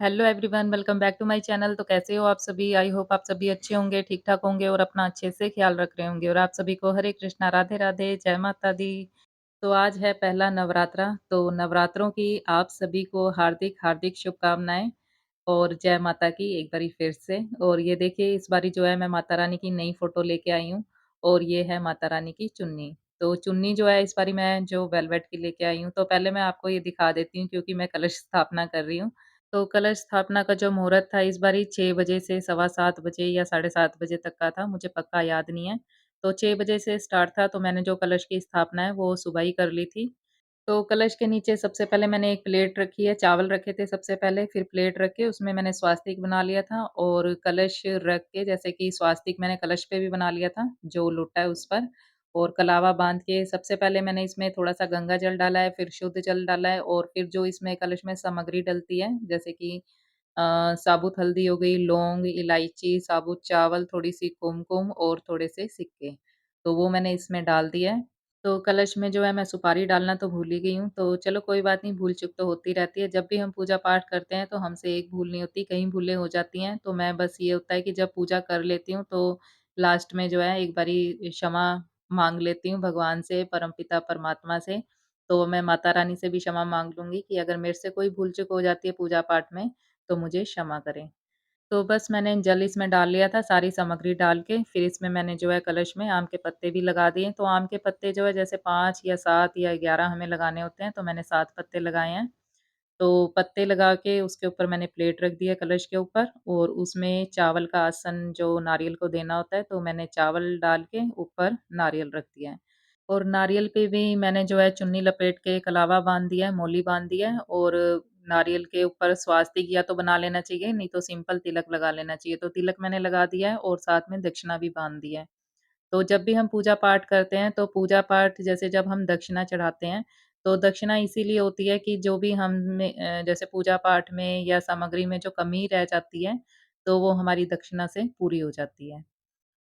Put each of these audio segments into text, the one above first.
Hello everyone, welcome back to my channel. तो कैसे हो आप सभी? आई होप आप सभी अच्छे होंगे, ठीक-ठाक होंगे और अपना अच्छे से ख़्याल रख रहे होंगे और आप सभी को हरे कृष्णा, राधे-राधे, जय माता दी। तो आज है पहला नवरात्रा, तो नवरात्रों की आप सभी को हार्दिक-हार्दिक शुभकामनाएँ और जय माता की एक बारी फिर से। और ये देखिए इस बारी जो है मैं माता रानी की नई फ़ोटो लेके आई हूँ और ये है माता रानी की चुन्नी। तो चुन्नी जो है इस बारी मैं जो वेलवेट की लेके आई हूँ, तो पहले मैं आपको ये दिखा देती हूँ क्योंकि मैं कलश स्थापना कर रही हूँ। तो कलश स्थापना का जो मुहूर्त था इस बारी 6 बजे से सवा 7 बजे या साढ़े 7 बजे तक का था, मुझे पक्का याद नहीं है। तो 6 बजे से स्टार्ट था, तो मैंने जो कलश की स्थापना है वो सुबह ही कर ली थी। तो कलश के नीचे सबसे पहले मैंने एक प्लेट रखी है, चावल रखे थे सबसे पहले, फिर प्लेट रख के उसमें मैंने स्वास्तिक बना लिया था और कलश रख के जैसे कि स्वास्तिक मैंने कलश पे भी बना लिया था, जो लोटा है उस पर और कलावा बाँध के सबसे पहले मैंने इसमें थोड़ा-सा गंगा जल डाला है, फिर शुद्ध जल डाला है और फिर जो इसमें कलश में सामग्री डलती है, जैसे कि साबुत हल्दी हो गई, लौंग, इलायची, साबुत चावल, थोड़ी-सी कुमकुम और थोड़े से सिक्के, तो वो मैंने इसमें डाल दिया है। तो कलश में जो है मैं सुपारी डालना तो भूल ही गई हूँ, तो चलो कोई बात नहीं, भूल-चूक तो होती रहती है। जब भी हम पूजा-पाठ करते हैं तो हमसे एक भूल नहीं होती, कई भूलें हो जाती हैं। तो मैं बस ये होता है कि जब पूजा कर लेती हूँ तो लास्ट में जो है एक बारी क्षमा माँग लेती हूँ भगवान से, परमपिता परमात्मा से। तो मैं माता रानी से भी क्षमा माँग लूँगी कि अगर मेरे से कोई भूल-चूक हो जाती है पूजा-पाठ में तो मुझे क्षमा करें। तो बस मैंने जल इसमें डाल लिया था, सारी सामग्री डाल के, फिर इसमें मैंने जो है कलश में आम के पत्ते भी लगा दिए। तो आम के पत्ते जो है जैसे 5 या 7 या 11 हमें लगाने होते हैं, तो मैंने 7 पत्ते लगाए हैं। तो पत्ते लगा के उसके ऊपर मैंने प्लेट रख दी है कलश के ऊपर और उसमें चावल का आसन जो नारियल को देना होता है, तो मैंने चावल डाल के ऊपर नारियल रख दिया है। और नारियल पे भी मैंने जो है चुन्नी लपेट के कलावा बाँध दिया है, मौली बाँध दिया है और नारियल के ऊपर स्वास्तिक या तो बना लेना चाहिए, नहीं तो सिंपल तिलक लगा लेना चाहिए। तो तिलक मैंने लगा दिया है और साथ में दक्षिणा भी बाँध दी है। तो जब भी हम पूजा-पाठ करते हैं, तो पूजा-पाठ जैसे जब हम दक्षिणा चढ़ाते हैं, तो दक्षिणा इसीलिए होती है कि जो भी हम में जैसे पूजा-पाठ में या सामग्री में जो कमी रह जाती है, तो वो हमारी दक्षिणा से पूरी हो जाती है।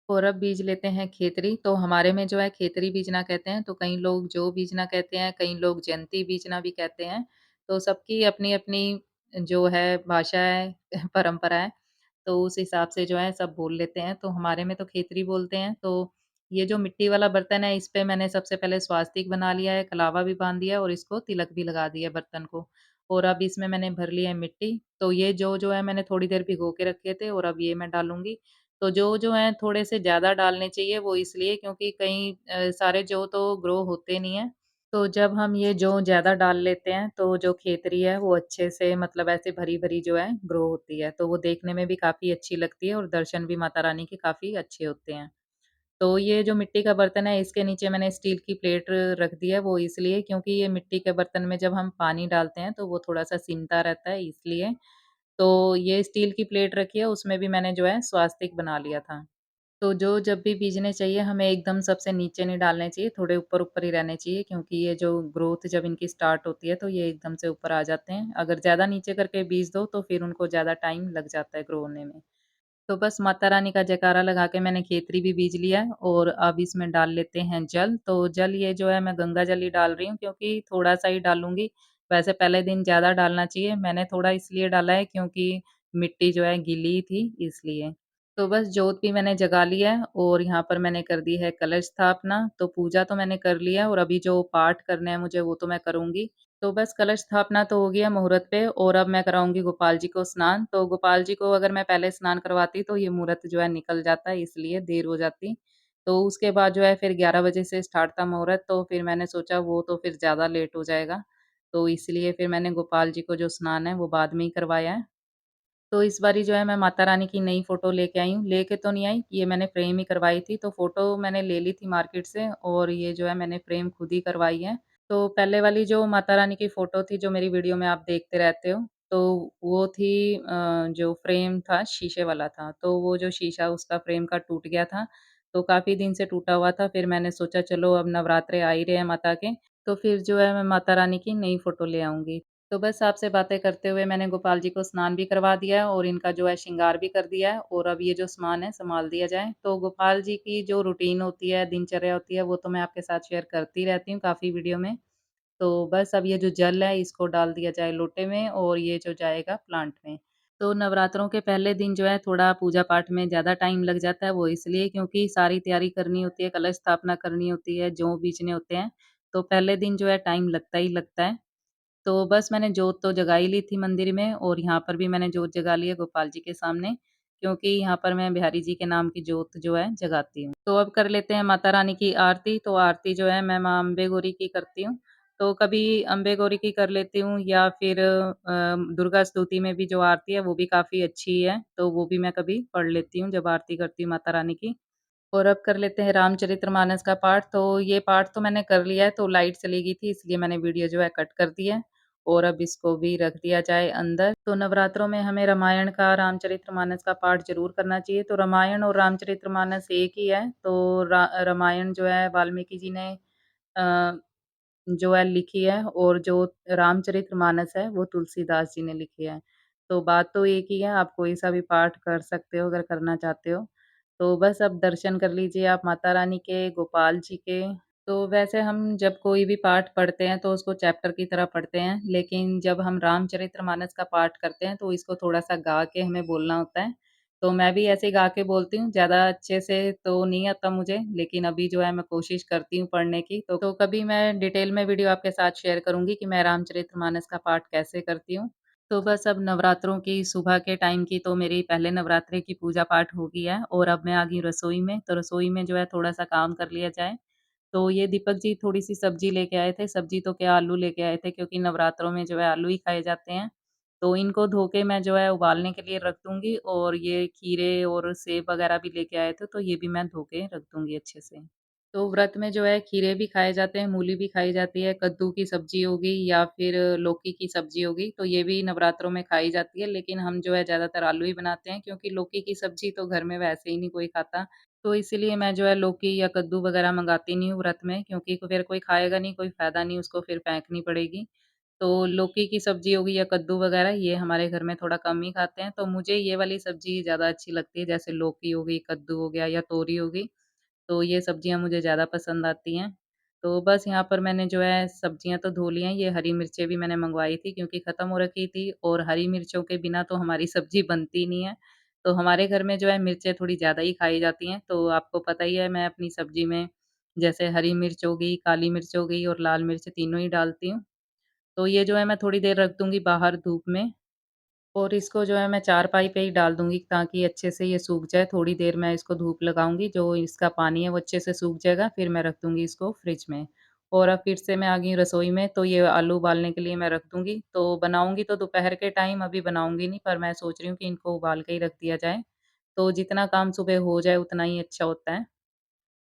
और अब बीज लेते हैं खेतरी, तो हमारे में जो है खेतरी बीजना कहते हैं, तो कई लोग जौ बीजना कहते हैं, कई लोग जयंती बीजना भी कहते हैं। तो सबकी अपनी-अपनी जो है भाषा है, परंपरा है, तो उस हिसाब से जो है सब बोल लेते हैं। तो हमारे में तो खेतरी बोलते हैं। तो ये जो मिट्टी वाला बर्तन है, इस पे मैंने सबसे पहले स्वास्तिक बना लिया है, कलावा भी बाँध दिया है और इसको तिलक भी लगा दिया है बर्तन को। और अब इसमें मैंने भर लिया है मिट्टी, तो ये जो है मैंने थोड़ी देर भिगो के रखे थे और अब ये मैं डालूँगी। तो जो हैं थोड़े से ज़्यादा डालने चाहिए, वो इसलिए क्योंकि कई सारे जौ तो ग्रो होते नहीं हैं। तो जब हम ये जौ ज़्यादा डाल लेते हैं, तो जो खेतरी है वो अच्छे से मतलब ऐसे भरी-भरी जो है ग्रो होती है। तो वो देखने में भी काफ़ी अच्छी लगती है और दर्शन भी माता रानी के काफ़ी अच्छे होते हैं। तो ये जो मिट्टी का बर्तन है, इसके नीचे मैंने स्टील की प्लेट रख दी है, वो इसलिए क्योंकि ये मिट्टी के बर्तन में जब हम पानी डालते हैं, तो वो थोड़ा-सा सिमता रहता है इसलिए। तो ये स्टील की प्लेट रखी है, उसमें भी मैंने जो है स्वास्तिक बना लिया था। तो जो जब भी बीजने चाहिए हमें एकदम सबसे नीचे नहीं डालने चाहिए, थोड़े ऊपर-ऊपर ही रहने चाहिए क्योंकि ये जो ग्रोथ जब इनकी स्टार्ट होती है तो ये एकदम से ऊपर आ जाते हैं। अगर ज़्यादा नीचे करके बीज दो तो फिर उनको ज़्यादा टाइम लग जाता है ग्रो होने में। तो बस माता रानी का जयकारा लगा के मैंने खेतरी भी बीज लिया है और अब इसमें डाल लेते हैं जल। तो जल ये जो है मैं गंगा जल ही डाल रही हूँ क्योंकि थोड़ा-सा ही डालूँगी। वैसे पहले दिन ज़्यादा डालना चाहिए, मैंने थोड़ा इसलिए डाला है क्योंकि मिट्टी जो है गीली थी इसलिए। तो बस जोत भी मैंने जगा ली है और यहाँ पर मैंने कर दी है कलश स्थापना। तो पूजा तो मैंने कर लिया है और अभी जो पाठ करने हैं मुझे वो तो मैं करूँगी। तो बस कलश स्थापना तो हो गया मुहूर्त पे और अब मैं कराऊँगी गोपाल जी को स्नान। तो गोपाल जी को अगर मैं पहले स्नान करवाती तो ये मुहूर्त जो है निकल जाता इसलिए देर हो जाती। तो उसके बाद जो है फिर 11 बजे से स्टार्ट था मुहूर्त तो फिर मैंने सोचा वो तो फिर ज़्यादा लेट हो जाएगा। तो इसलिए फिर मैंने गोपाल जी को जो स्नान है वो बाद में ही करवाया है। तो इस बारी जो है मैं माता रानी की नई फ़ोटो लेके आई हूँ। लेके तो नहीं आई, ये मैंने फ्रेम ही करवाई थी। तो फ़ोटो मैंने ले ली थी मार्केट से और ये जो है मैंने फ्रेम खुद ही करवाई है। तो पहले वाली जो माता रानी की फ़ोटो थी, जो मेरी वीडियो में आप देखते रहते हो, तो वो थी जो फ्रेम था शीशे वाला था। तो वो जो शीशा उसका फ्रेम का टूट गया था, तो काफ़ी दिन से टूटा हुआ था। फिर मैंने सोचा चलो अब नवरात्रे आ ही रहे हैं माता के, तो फिर जो है मैं माता रानी की नई फ़ोटो ले आऊँगी। तो बस आपसे बातें करते हुए मैंने गोपाल जी को स्नान भी करवा दिया है और इनका जो है श्रृंगार भी कर दिया है और अब ये जो सामान है सँभाल दिया जाए। तो गोपाल जी की जो रूटीन होती है, दिनचर्या होती है, वो तो मैं आपके साथ शेयर करती रहती हूँ काफ़ी वीडियो में। तो बस अब ये जो जल है इसको डाल दिया जाए लोटे में और ये जो जाएगा प्लांट में। तो नवरात्रों के पहले दिन जो है थोड़ा पूजा-पाठ में ज़्यादा टाइम लग जाता है, वो इसलिए क्योंकि सारी तैयारी करनी होती है, कलश स्थापना करनी होती है, जौ बीजने होते हैं, तो पहले दिन जो है टाइम लगता ही लगता है। तो बस मैंने जोत तो जगा ही ली थी मंदिर में और यहाँ पर भी मैंने जोत जगा ली है गोपाल जी के सामने, क्योंकि यहाँ पर मैं बिहारी जी के नाम की जोत जो है जगाती हूँ। तो अब कर लेते हैं माता रानी की आरती, तो आरती जो है मैं माँ अम्बे गौरी की करती हूँ। तो कभी अम्बे गौरी की कर लेती हूँ या फिर दुर्गा स्तुति में भी जो आरती है वो भी काफ़ी अच्छी है, तो वो भी मैं कभी पढ़ लेती हूँ जब आरती करती हूँ माता रानी की। और अब कर लेते हैं रामचरितमानस का पाठ, तो ये पाठ तो मैंने कर लिया है, तो लाइट चली गई थी इसलिए मैंने वीडियो जो है कट कर दी है और अब इसको भी रख दिया जाए अंदर। तो नवरात्रों में हमें रामायण का, रामचरितमानस का पाठ ज़रूर करना चाहिए, तो रामायण और रामचरितमानस एक ही है, तो रामायण जो है वाल्मीकि जी ने अ, जो है लिखी है और जो रामचरितमानस है वो तुलसीदास जी ने लिखी है। तो बात तो एक ही है, आप कोई सा भी पाठ कर सकते हो अगर करना चाहते हो। तो बस अब दर्शन कर लीजिए आप माता रानी के, गोपाल जी के। तो वैसे हम जब कोई भी पाठ पढ़ते हैं तो उसको चैप्टर की तरह पढ़ते हैं, लेकिन जब हम रामचरितमानस का पाठ करते हैं तो इसको थोड़ा-सा गा के हमें बोलना होता है। तो मैं भी ऐसे ही गा के बोलती हूँ, ज़्यादा अच्छे से तो नहीं आता मुझे, लेकिन अभी जो है मैं कोशिश करती हूँ पढ़ने की। तो कभी मैं डिटेल में वीडियो आपके साथ शेयर करूँगी कि मैं रामचरितमानस का पाठ कैसे करती हूँ। तो बस अब नवरात्रों की सुबह के टाइम की तो मेरी पहले नवरात्रे की पूजा-पाठ हो गई है और अब मैं आ गई हूँ रसोई में, तो रसोई में जो है थोड़ा-सा काम कर लिया जाए। तो ये दीपक जी थोड़ी-सी सब्ज़ी लेके आए थे, सब्ज़ी तो क्या आलू लेके आए थे क्योंकि नवरात्रों में जो है आलू ही खाए जाते हैं। तो इनको धो के मैं जो है उबालने के लिए रख दूँगी और ये खीरे और सेब वग़ैरह भी लेके आए थे, तो ये भी मैं धो के रख दूँगी अच्छे से। तो व्रत में जो है खीरे भी खाए जाते हैं, मूली भी खाई जाती है, कद्दू की सब्ज़ी होगी या फिर लौकी की सब्ज़ी होगी, तो ये भी नवरात्रों में खाई जाती है, लेकिन हम जो है ज़्यादातर आलू ही बनाते हैं क्योंकि लौकी की सब्ज़ी तो घर में वैसे ही नहीं कोई खाता। तो इसीलिए मैं जो है लौकी या कद्दू वग़ैरह मँगाती नहीं हूँ व्रत में क्योंकि फिर कोई खाएगा नहीं, कोई फ़ायदा नहीं, उसको फिर फेंकनी पड़ेगी। तो लौकी की सब्ज़ी होगी या कद्दू वग़ैरह ये हमारे घर में थोड़ा कम ही खाते हैं, तो मुझे ये वाली सब्ज़ी ज़्यादा अच्छी लगती है, जैसे लौकी हो गई, कद्दू हो गया या तोरी हो गई। तो ये सब्जियाँ मुझे ज़्यादा पसंद आती हैं। तो बस यहाँ पर मैंने जो है सब्जियाँ तो धो ली हैं, ये हरी मिर्चें भी मैंने मँगवाई थी क्योंकि ख़त्म हो रखी थी और हरी मिर्चों के बिना तो हमारी सब्ज़ी बनती नहीं है। तो हमारे घर में जो है मिर्चें थोड़ी ज़्यादा ही खाई जाती हैं, तो आपको पता ही है मैं अपनी सब्ज़ी में जैसे हरी मिर्च हो गई, काली मिर्च हो गई और लाल मिर्च तीनों ही डालती हूँ। तो ये जो है मैं थोड़ी देर रख दूँगी बाहर धूप में और इसको जो है मैं चारपाई पे ही डाल दूँगी ताकि अच्छे से ये सूख जाए। थोड़ी देर मैं इसको धूप लगाऊँगी, जो इसका पानी है वो अच्छे से सूख जाएगा, फिर मैं रख दूँगी इसको फ्रिज में। और अब फिर से मैं आ गई हूँ रसोई में, तो ये आलू उबालने के लिए मैं रख दूँगी। तो बनाऊँगी तो दोपहर के टाइम अभी बनाऊँगी नहीं, पर मैं सोच रही हूँ कि इनको उबाल के ही रख दिया जाए। तो जितना काम सुबह हो जाए उतना ही अच्छा होता है।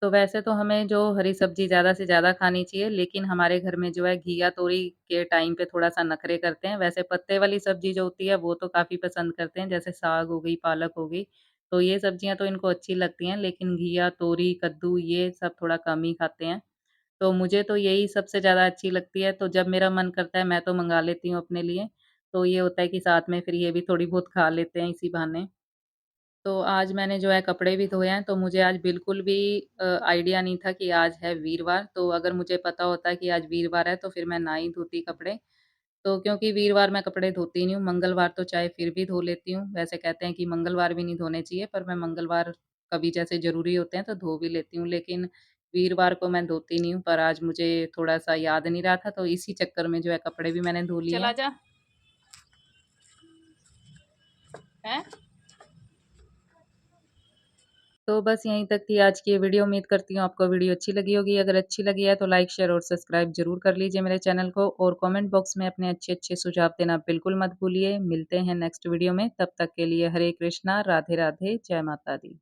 तो वैसे तो हमें जो हरी सब्ज़ी ज़्यादा से ज़्यादा खानी चाहिए, लेकिन हमारे घर में जो है घिया, तोरी के टाइम पे थोड़ा-सा नखरे करते हैं। वैसे पत्ते वाली सब्ज़ी जो होती है, वो तो काफ़ी पसंद करते हैं, जैसे साग हो गई, पालक हो गई। तो ये सब्ज़ियाँ तो इनको अच्छी लगती हैं, लेकिन घिया, तोरी, कद्दू ये सब थोड़ा कम ही खाते हैं। तो मुझे तो यही सबसे ज़्यादा अच्छी लगती है, तो जब मेरा मन करता है, मैं तो मँगा लेती हूँ अपने लिए। तो ये होता है कि साथ में फिर ये भी थोड़ी बहुत खा लेते हैं इसी बहाने। तो आज मैंने जो है कपड़े भी धोए हैं, तो मुझे आज बिल्कुल भी आइडिया नहीं था कि आज है वीरवार, तो अगर मुझे पता होता कि आज वीरवार है, तो फिर मैं ना ही धोती कपड़े। तो क्योंकि वीरवार मैं कपड़े धोती नहीं हूँ, मंगलवार तो चाहे फिर भी धो लेती हूँ। वैसे कहते हैं कि मंगलवार भी नहीं धोने चाहिए, पर मैं मंगलवार कभी जैसे ज़रूरी होते हैं, तो धो भी लेती हूँ, लेकिन वीरवार को मैं धोती नहीं हूँ, पर आज मुझे थोड़ा-सा याद नहीं रहा था, तो इसी चक्कर में जो है कपड़े भी मैंने धो लिए चला हैं। जा। हैं? तो बस यहीं तक थी आज की ये वीडियो। उम्मीद करती हूँ आपको वीडियो अच्छी लगी होगी। अगर अच्छी लगी है तो लाइक, शेयर और सब्सक्राइब ज़रूर कर लीजिए मेरे चैनल को और कमेंट बॉक्स में अपने अच्छे-अच्छे सुझाव देना बिल्कुल मत भूलिए। मिलते हैं नेक्स्ट वीडियो में, तब तक के लिए हरे कृष्णा, राधे राधे, जय माता दी।